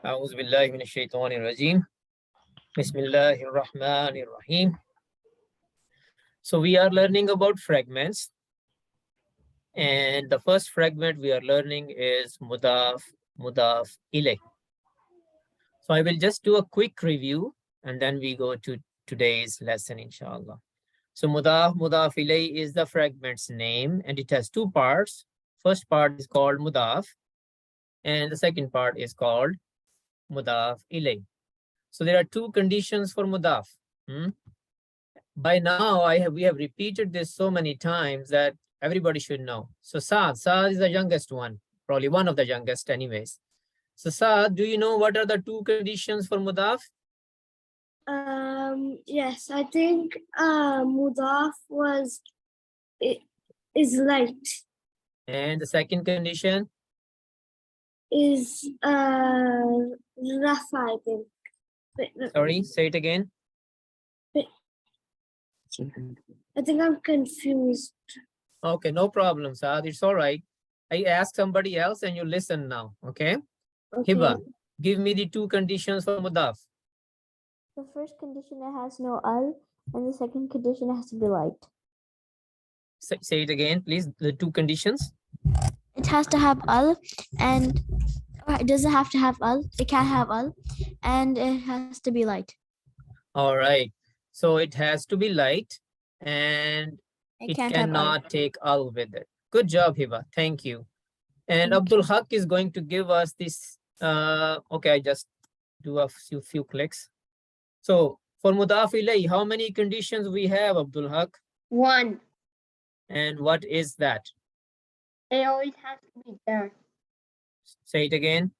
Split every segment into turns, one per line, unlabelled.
أعوذ بالله من الشيطان الرجيم. بسم الله الرحمن الرحيم. So we are learning about fragments, and the first fragment we are learning is mudaf ilay. So I will just do a quick review and then we go to today's lesson, inshallah. So mudaf ilay is the fragment's name, and it has two parts. First part is called mudaf, and the second part is called mudaf ilay. So there are two conditions for mudaf. By now, we have repeated this so many times that everybody should know. So Saad is the youngest one, probably one of the youngest anyways. So Saad, do you know what are the two conditions for mudaf?
Yes, I think mudaf is light.
And the second condition?
Is rafa, I think.
Sorry, say it again.
I think I'm confused.
Okay, no problem, Saad. It's all right. I ask somebody else and you listen now, okay?
Okay.
Hiba, give me the two conditions for mudaf.
The first condition, it has no al, and the second condition, it has to be light.
Say it again, please. The two conditions.
It has to have al, and it doesn't have to have al. It can't have al, and it has to be light.
All right. So it has to be light, and it cannot take al with it. Good job, Hiba. Thank you. And Abdul Haq is going to give us this. Okay, I just do a few clicks. So for mudaf ilay, how many conditions we have, Abdul Haq?
One.
And what is that?
It always has to be jar.
Say it again.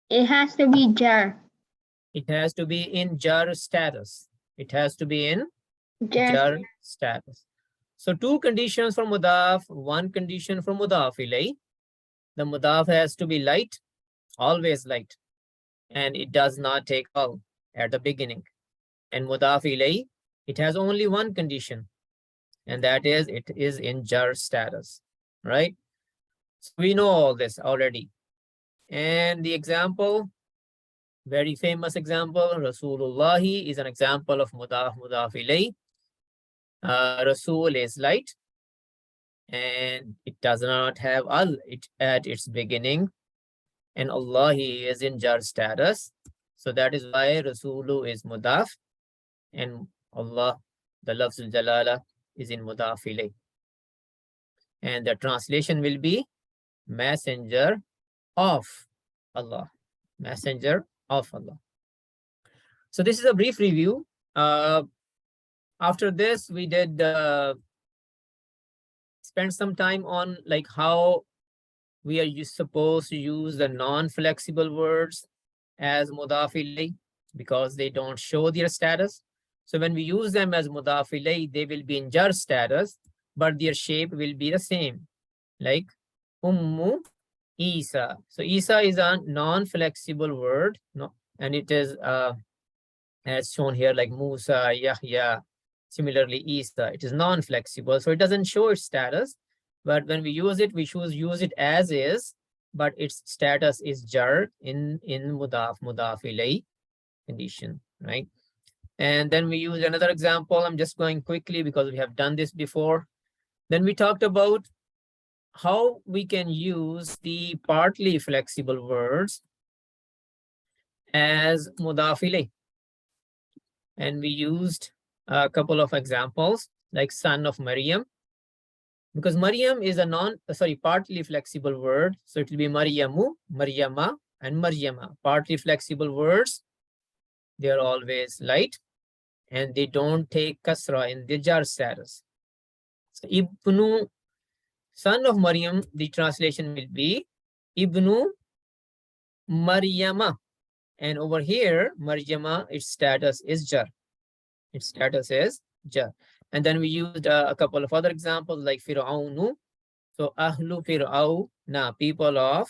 It has to be jar.
It has to be in jar status. It has to be in jar status. So two conditions for mudaf, one condition for mudaf ilay. The mudaf has to be light, always light, and it does not take al at the beginning. And mudaf ilay, it has only one condition, and that is it is in jar status, right? So we know all this already. And the example, very famous example, Rasulullahi is an example of mudaf ilay. Rasul is light, and it does not have al at its beginning, and Allahi is in jar status. So that is why Rasulu is mudaf, and Allah, the lafzul jalala, is in mudaf ilay. And the translation will be messenger of Allah. Messenger of Allah. So this is a brief review. After this, we did spend some time on like how we are supposed to use the non-flexible words as mudaf ilay because they don't show their status. So when we use them as mudaf ilay, they will be in jar status, but their shape will be the same, like Ummu Isa. So Isa is a non-flexible word, no, and it is as shown here like Musa, Yahya. Similarly, Isa, it is non-flexible, so it doesn't show its status. But when we use it, we use it as is, but its status is jar in mudaf ilay condition, right? And then we use another example. I'm just going quickly because we have done this before. Then we talked about how we can use the partly flexible words as mudaf ilay. And we used a couple of examples like son of Maryam, because Maryam is a partly flexible word. So it will be Maryamu, Maryama, and Maryama. Partly flexible words, they are always light and they don't take kasra in the jar status. So Ibnu, son of Maryam, the translation will be Ibnu Maryama. And over here, Maryama, its status is jar. Its status is jar. And then we used a couple of other examples like Fir'aunu. So Ahlu Fir'auna, people of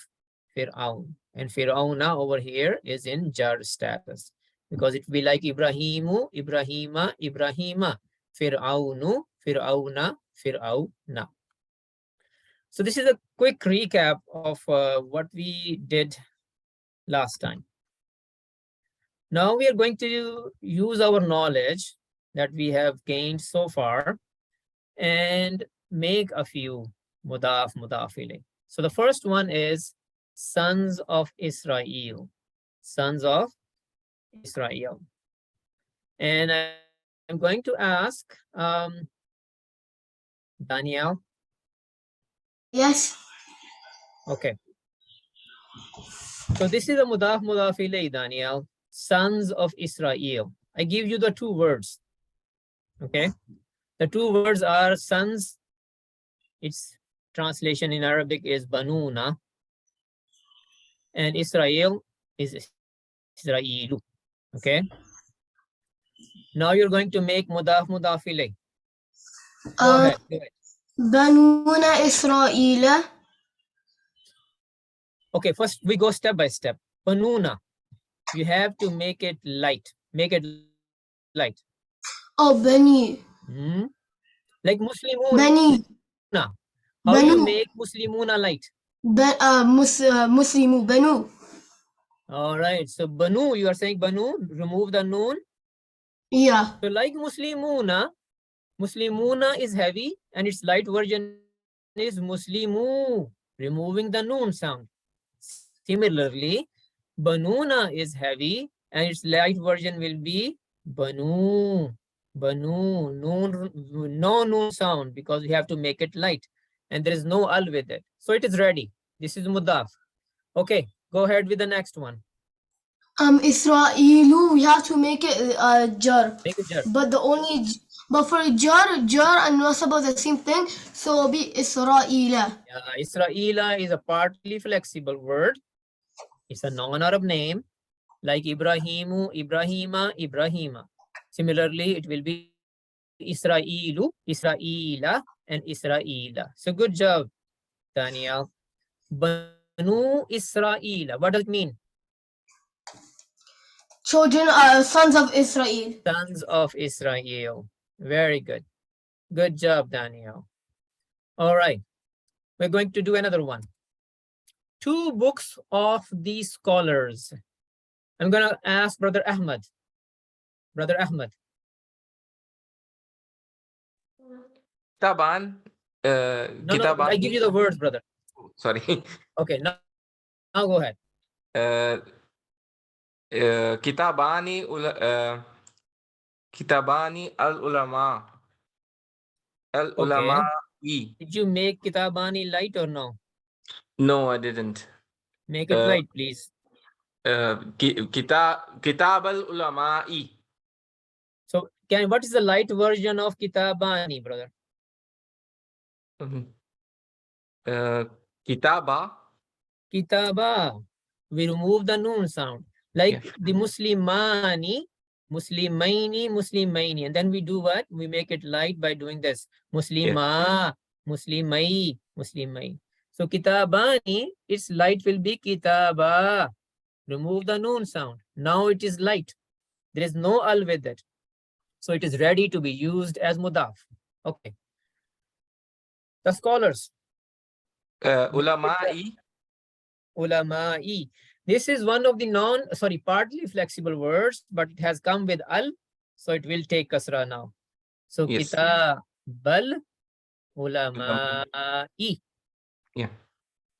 Fir'aun. And Fir'auna over here is in jar status because it will be like Ibrahimu, Ibrahima, Ibrahima, Fir'aunu, Fir'auna, Fir'auna. So this is a quick recap of what we did last time. Now we are going to use our knowledge that we have gained so far and make a few mudaf ilay. So the first one is sons of Israel. Sons of Israel. And I'm going to ask Danielle.
Yes.
Okay. So this is a mudaf ilay, Danielle. Sons of Israel. I give you the two words. Okay. The two words are sons. Its translation in Arabic is Banuna. And Israel is Israelu. Okay. Now you're going to make mudaf ilay. Go ahead. Go ahead.
Banuna Israel.
Okay, first we go step by step. Banuna. You have to make it light. Make it light.
Oh, Bani.
Like Muslimuna.
Bani.
How do you
Banu.
make Muslimuna light?
Muslimu. Banu.
All right. So Banu, you are saying Banu, remove the noon.
Yeah.
So like Muslimuna is heavy and its light version is Muslimu, removing the noon sound. Similarly, Banuna is heavy and its light version will be Banu. Banu, noon, no noon sound because we have to make it light and there is no al with it. So it is ready. This is mudaf. Okay, go ahead with the next one.
Israelu, we have to make it jar.
Make it jar.
But for jar and nasaba the same thing, so it'll be Israela.
Israela is a partly flexible word. It's a non-Arab name like Ibrahimu, Ibrahima, Ibrahima. Similarly, it will be Israelu, Israela, and Israela. So good job, Daniel. Banu Israela. What does it mean?
Children, sons of Israel.
Sons of Israel. Very good. Good job, Daniel. All right. We're going to do another one. Two books of the scholars. I'm going to ask Brother Ahmad. Brother Ahmad.
Kitaban.
No, I give you the words, brother.
Sorry.
Okay, now go ahead.
Kitabani al-ulama. Al-ulama.
Okay. Did you make Kitabani light or no?
No, I didn't.
Make it light, please.
Kitab al-ulama'i.
So, what is the light version of Kitabani, brother?
Kitaba.
Kitaba. We remove the noon sound. Like the Muslimani, Muslimaini, and then we do what? We make it light by doing this. Muslima, Muslimai. So Kitabani, its light will be Kitaba. Remove the noon sound. Now it is light. There is no al with it. So it is ready to be used as mudaf. Okay. The scholars.
Ulama'i.
Ulama'i. This is one of the partly flexible words, but it has come with al, so it will take kasra now. So kitabal ulama'i.
Yeah.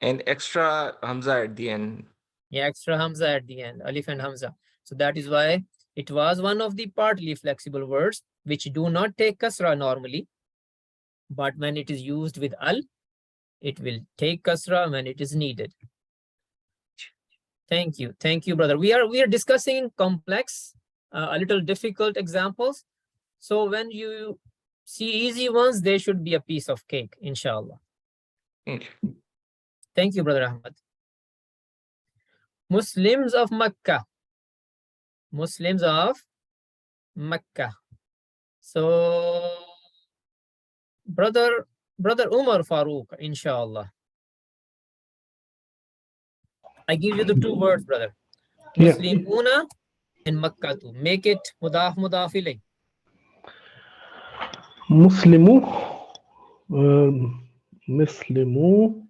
And extra hamza at the end.
Yeah, extra hamza at the end, alif and hamza. So that is why it was one of the partly flexible words which do not take kasra normally. But when it is used with al, it will take kasra when it is needed. Thank you, brother. We are discussing complex, a little difficult examples. So when you see easy ones, they should be a piece of cake, inshallah. Thank you, brother Ahmad. Muslims of Makkah. Muslims of Makkah. So brother Umar Farooq, inshallah. I give you the two words, brother. Muslimuna and Makkah too. Make it mudaf ilay.
Muslimu. Muslimu.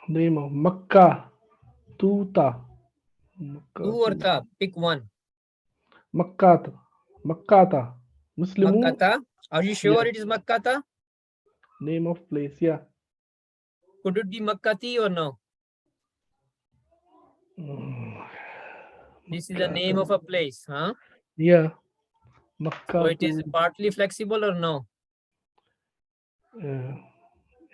Name of Makkah. Tuta.
Tu or ta? Pick one.
Makkata. Makkata. Muslimu.
Makkata. Are you sure
Yes.
it is Makkata?
Name of place. Yeah.
Could it be Makkati or no? This is the name of a place, huh?
Yeah.
So
Makkah.
it is partly flexible or no?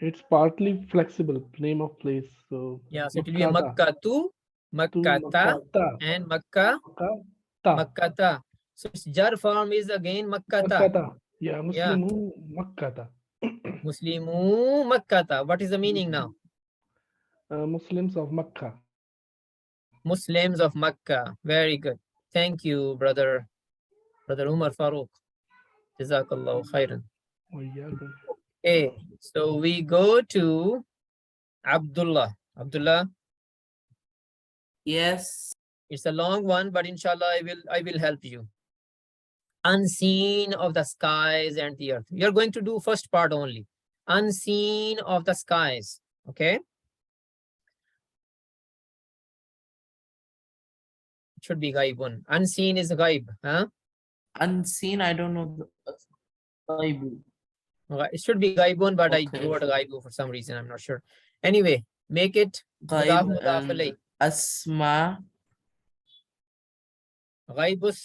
It's partly flexible. Name of place. So
Yeah, so it will be
Makkata.
Makkatu,
To
Makkata,
Makkata.
and Makkah,
Makkata.
Makkata. So its jar form is again Makkata.
Makkata. Yeah.
Yeah.
Muslimu. Makkata.
Muslimu Makkata. What is the meaning now?
Muslims of Makkah.
Muslims of Makkah. Very good. Thank you, brother Umar Farooq. Jazakallah khairan.
وإياكم.
Okay, so we go to Abdullah. Abdullah,
Yes.
it's a long one, but inshallah I will help you. Unseen of the skies and the earth. You're going to do first part only. Unseen of the skies. Okay. It should be ghaibun. Unseen is ghaib, huh?
Unseen, I don't know. Bible.
It should be ghaibun, but I
Okay.
wrote ghaibu for some reason. I'm not sure. Anyway, make it
Ghaib
mudaf alayh.
and Asma.
Ghaibus.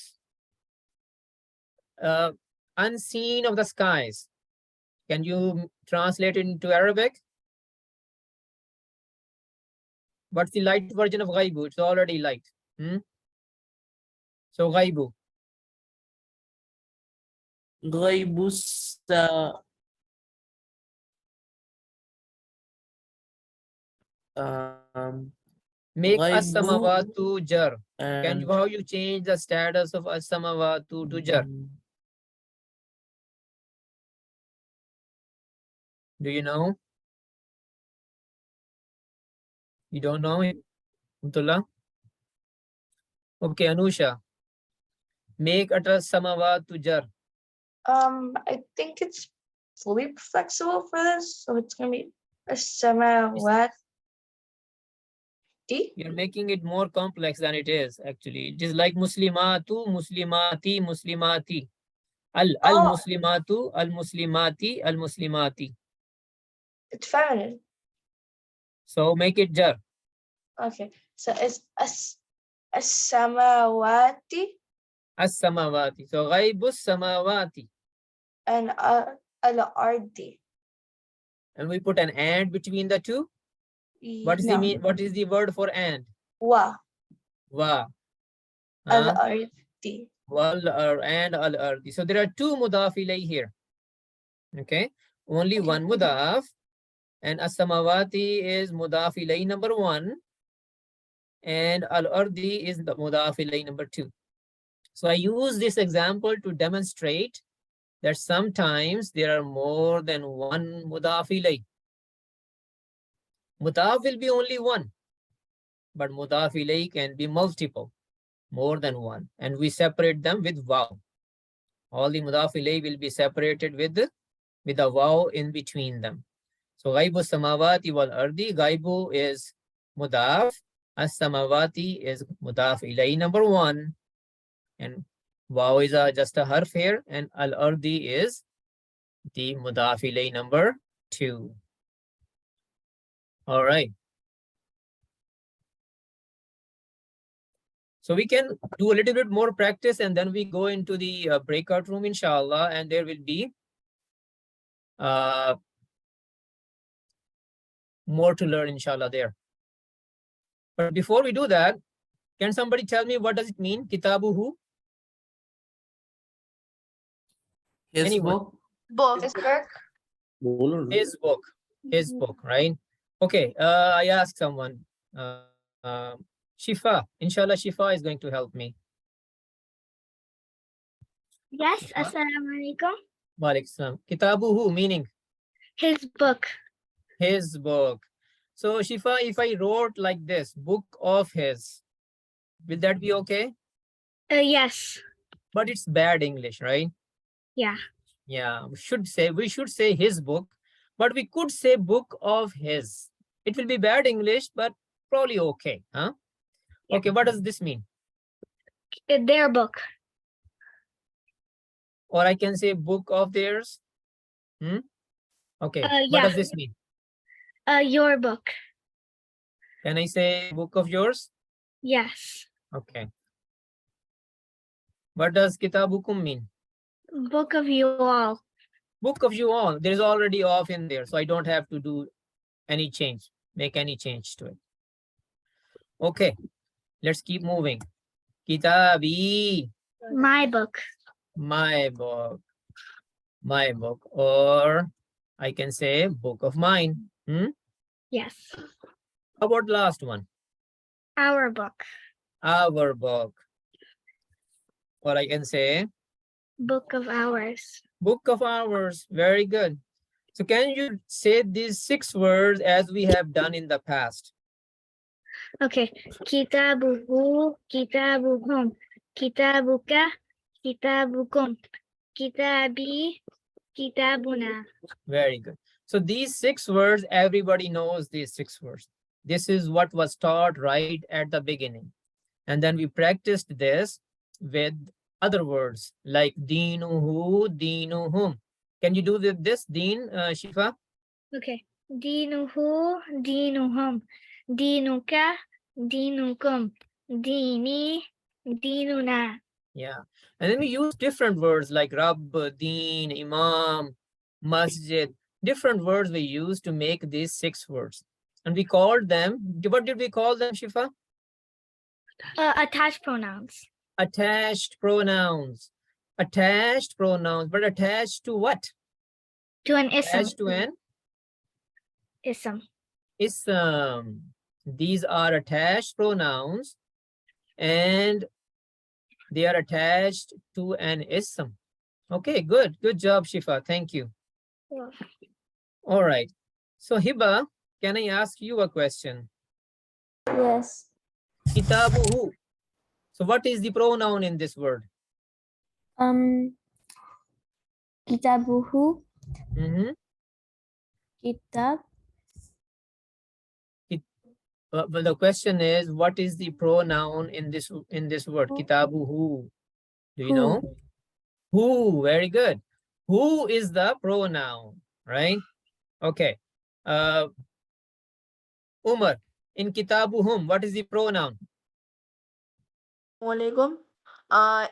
Unseen of the skies. Can you translate it into Arabic? What's the light version of ghaibu? It's already light. So ghaibu.
Ghaibus.
Make
Ghaibu
as-samawatu jar. Can you,
and
how you change the status of as-samawatu to jar? Do you know? You don't know it? Abdullah? Okay, Anusha. Make as-samawatu jar.
I think it's fully flexible for this, so it's gonna be a samawati.
You're making it more complex than it is, actually. It is like muslimatu, muslimati, muslimati. Al-muslimatu, al-muslimati, al-muslimati.
It's feminine.
So make it jar.
Okay, so it's a samawati
As-samawati. So ghaibus samawati.
and al-ardi.
And we put an and between the two. What is
No.
what is the word for and?
Wa
Wa.
al-ardi.
Wal and al ardi. So there are two mudaf ilay here. Okay. Only
Okay.
one mudaf. And as-samawati is mudaf ilay number 1. And al ardi is the mudaf ilay number 2. So I use this example to demonstrate that sometimes there are more than one mudaf ilay. Mudaf will be only one, but mudaf ilay can be multiple, more than one, and we separate them with waw. All the mudaf ilay will be separated with a waw in between them. So ghaibu samawati wal ardi, ghaibu is mudaf, as samawati is mudaf ilay number 1, and waw is just a harf here, and al ardi is the mudaf ilay number 2. All right. So we can do a little bit more practice and then we go into the breakout room, inshallah, and there will be more to learn, inshallah, there. But before we do that, can somebody tell me what does it mean, kitabuhu?
his
Anyone?
book.
His book.
His book. His book, right? Okay, I asked someone. Shifa, inshallah, Shifa is going to help me.
Yes, assalamu alaikum.
Wa alaikum salam. Kitabuhu, meaning?
His book.
His book. So Shifa, if I wrote like this, book of his, will that be okay?
Yes.
But it's bad English, right?
Yeah.
Yeah, we should say his book, but we could say book of his. It will be bad English, but probably okay, huh?
Yeah.
Okay, what does this mean?
Their book.
Or I can say book of theirs. Okay, what
Yeah.
does this mean?
Your book.
Can I say book of yours?
Yes.
Okay. What does kitabukum mean?
Book of you all.
Book of you all. There is already of in there, so I don't have to do any change, make any change to it. Okay, let's keep moving. Kitabi,
My book.
my book. My book, or I can say book of mine.
Yes.
How about last one?
Our book.
Our book. Or I can say
Book of ours.
book of ours. Very good. So can you say these 6 words as we have done in the past?
Okay. Kitabuhu, kitabuhum, kitabuka, kitabukum, kitabi, kitabuna.
Very good. So these 6 words, everybody knows these 6 words. This is what was taught right at the beginning. And then we practiced this with other words like dinuhu, dinuhum. Can you do this, Deen, Shifa?
Okay. Dinuhu, dinuhum, dinuka, dinukum, dini, dinuna.
Yeah. And then we use different words like Rabb, Deen, Imam, Masjid. Different words we use to make these 6 words. And we called them, what did we call them, Shifa?
Attached pronouns.
Attached pronouns. Attached pronouns, but attached to what?
To an ism.
Attached to an
Ism.
ism. These are attached pronouns and they are attached to an ism. Okay, good. Good job, Shifa. Thank you.
Yeah.
All right. So Hiba, can I ask you a question?
Yes.
Kitabuhu. So what is the pronoun in this word?
Kitabuhu, kitab,
Well, the question is, what is the pronoun in this word? Kitabuhu. Do you know? Who. Very good. Who is the pronoun, right? Okay. Umar, in kitabuhum, what is the pronoun?
Alaikum.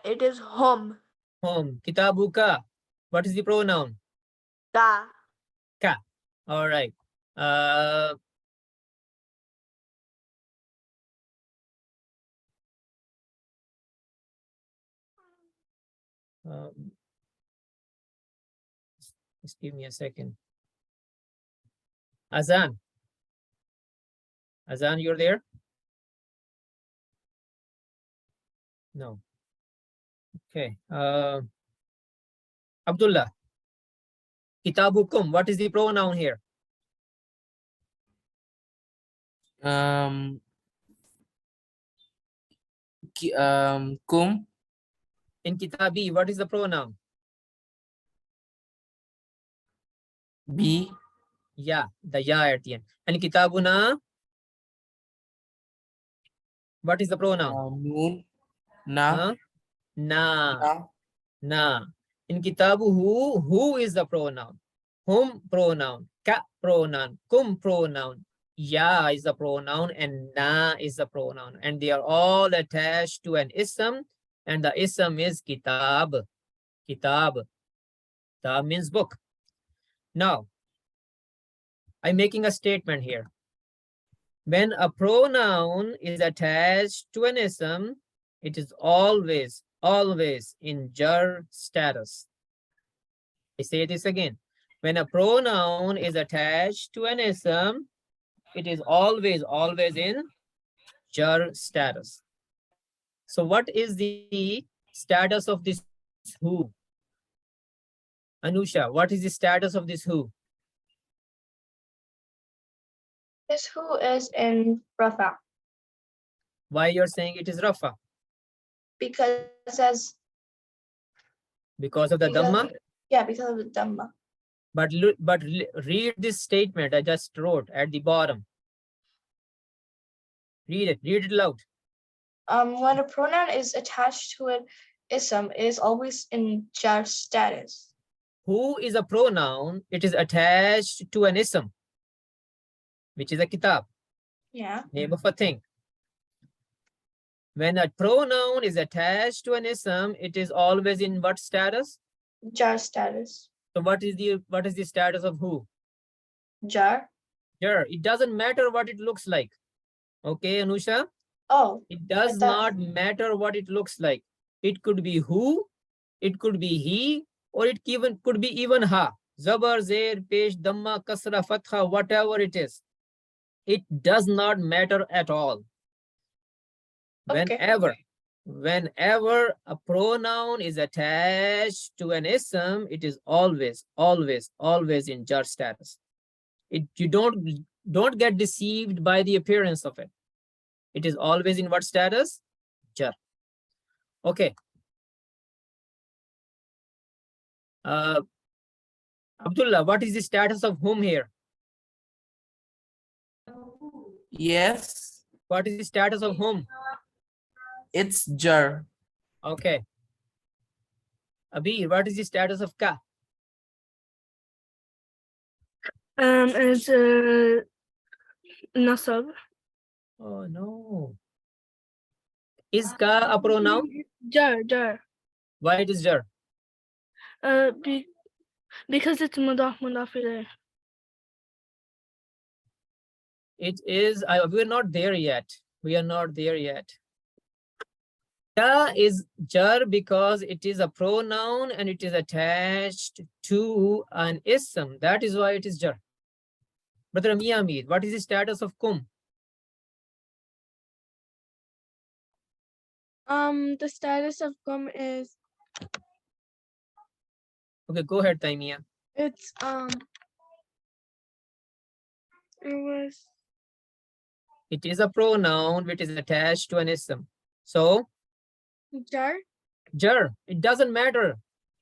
It is hum.
Hum. Kitabuka, what is the pronoun?
Ka.
Ka. All right. Just give me a second. Azan. Azan, you're there? No. Okay. Abdullah. Kitabukum, what is the pronoun here?
Kum.
In kitabi, what is the pronoun?
B.
Ya, the ya at the end. And kitabuna, what is the pronoun?
Nun. Na.
Huh? Na.
Na.
Na. In kitabuhu, who is the pronoun? Hum pronoun, ka pronoun, kum pronoun, ya is the pronoun, and na is the pronoun. And they are all attached to an ism, and the ism is kitab. Kitab. Kitab means book. Now, I'm making a statement here. When a pronoun is attached to an ism, it is always in jar status. I say this again. When a pronoun is attached to an ism, it is always in jar status. So what is the status of this who? Anusha, what is the status of this who?
This who is in Rafa.
Why you're saying it is Rafa?
Because as
Because of the Dhamma?
yeah, because of the Dhamma.
But read this statement I just wrote at the bottom. Read it loud.
When a pronoun is attached to an ism, it is always in jar status.
Who is a pronoun? It is attached to an ism, which is a kitab,
Yeah.
name of a thing. When a pronoun is attached to an ism, it is always in what status?
Jar status.
So what is the status of who?
Jar.
Jar. It doesn't matter what it looks like. Okay, Anusha?
Oh,
It does
thought-
not matter what it looks like. It could be who, it could be he, or it could be even ha. Zabar, Zair, Pesh, Damma, Kasra, Fatha, whatever it is. It does not matter at all.
Okay.
Whenever a pronoun is attached to an ism, it is always in jar status. You don't get deceived by the appearance of it. It is always in what status? Jar. Okay. Abdullah, what is the status of whom here?
Yes,
What is the status of whom?
it's jar.
Okay. Abir, what is the status of ka?
It's nasab.
Oh no. Is ka a pronoun?
Jar.
Why it is jar?
Because it's mudaf ilayh.
It is, we're not there yet. We are not there yet. Ka is jar because it is a pronoun and it is attached to an ism. That is why it is jar. Brother Miyamid, what is the status of kum?
The status of kum is
Okay, go ahead, Taimia.
it's
It is a pronoun which is attached to an ism. So,
jar.
jar, it doesn't matter.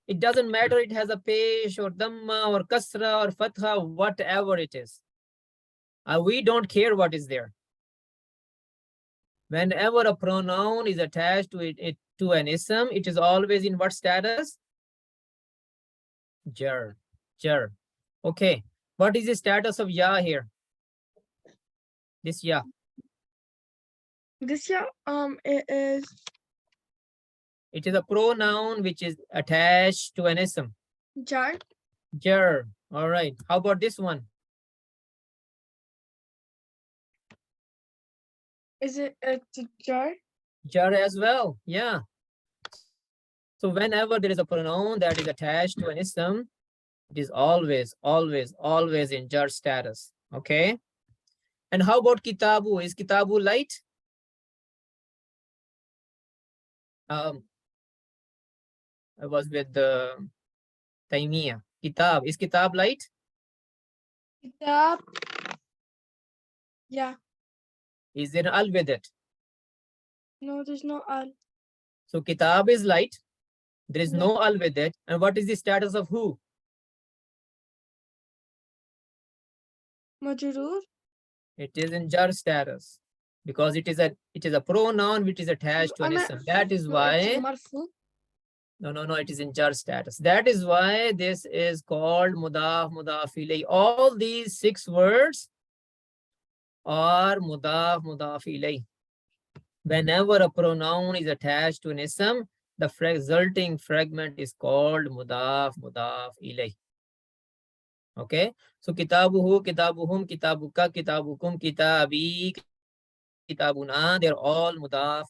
It doesn't matter it has a pesh or damma or kasra or fatha, whatever it is. We don't care what is there. Whenever a pronoun is attached to an ism, it is always in what status? Jar. Okay. What is the status of ya here? This ya.
This it is
It is a pronoun which is attached to an ism.
jar.
Jar. All right. How about this one?
Is it a jar?
Jar as well. Yeah. So whenever there is a pronoun that is attached to an ism, it is always in jar status. Okay. And how about kitabu? Is kitabu light? I was with the Taimiyya. Kitab. Is kitab light?
Kitab. Yeah.
Is there al with it?
No, there's no al.
So kitab is light. There is
Yeah.
no al with it. And what is the status of who?
Majrur.
It is in jar status because it is a pronoun which is attached to an ism. That is why no, it is in jar status. That is why this is called mudaf ilayh. All these 6 words are mudaf ilayh. Whenever a pronoun is attached to an ism, the resulting fragment is called mudaf ilayh. Okay, so kitabuhu, kitabuhum, kitabuka, kitabukum, kitabi, kitabuna, they're all mudaf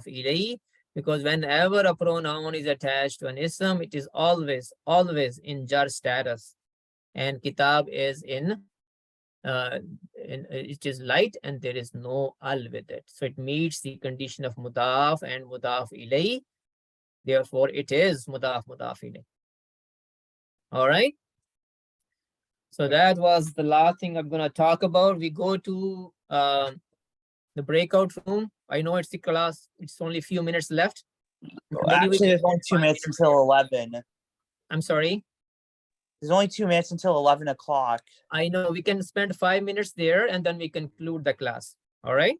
ilayh, because whenever a pronoun is attached to an ism, it is always in jar status, and kitab is it is light and there is no al with it, so it meets the condition of mudaf and mudaf ilayh. Therefore it is mudaf ilayh. All right. So that was the last thing I'm going to talk about. We go to the breakout room. I know it's the class. It's only a few minutes left.
Well, actually, there's only 2 minutes until 11.
I'm sorry.
There's only 2 minutes until 11 o'clock.
I know we can spend 5 minutes there and then we conclude the class. All right.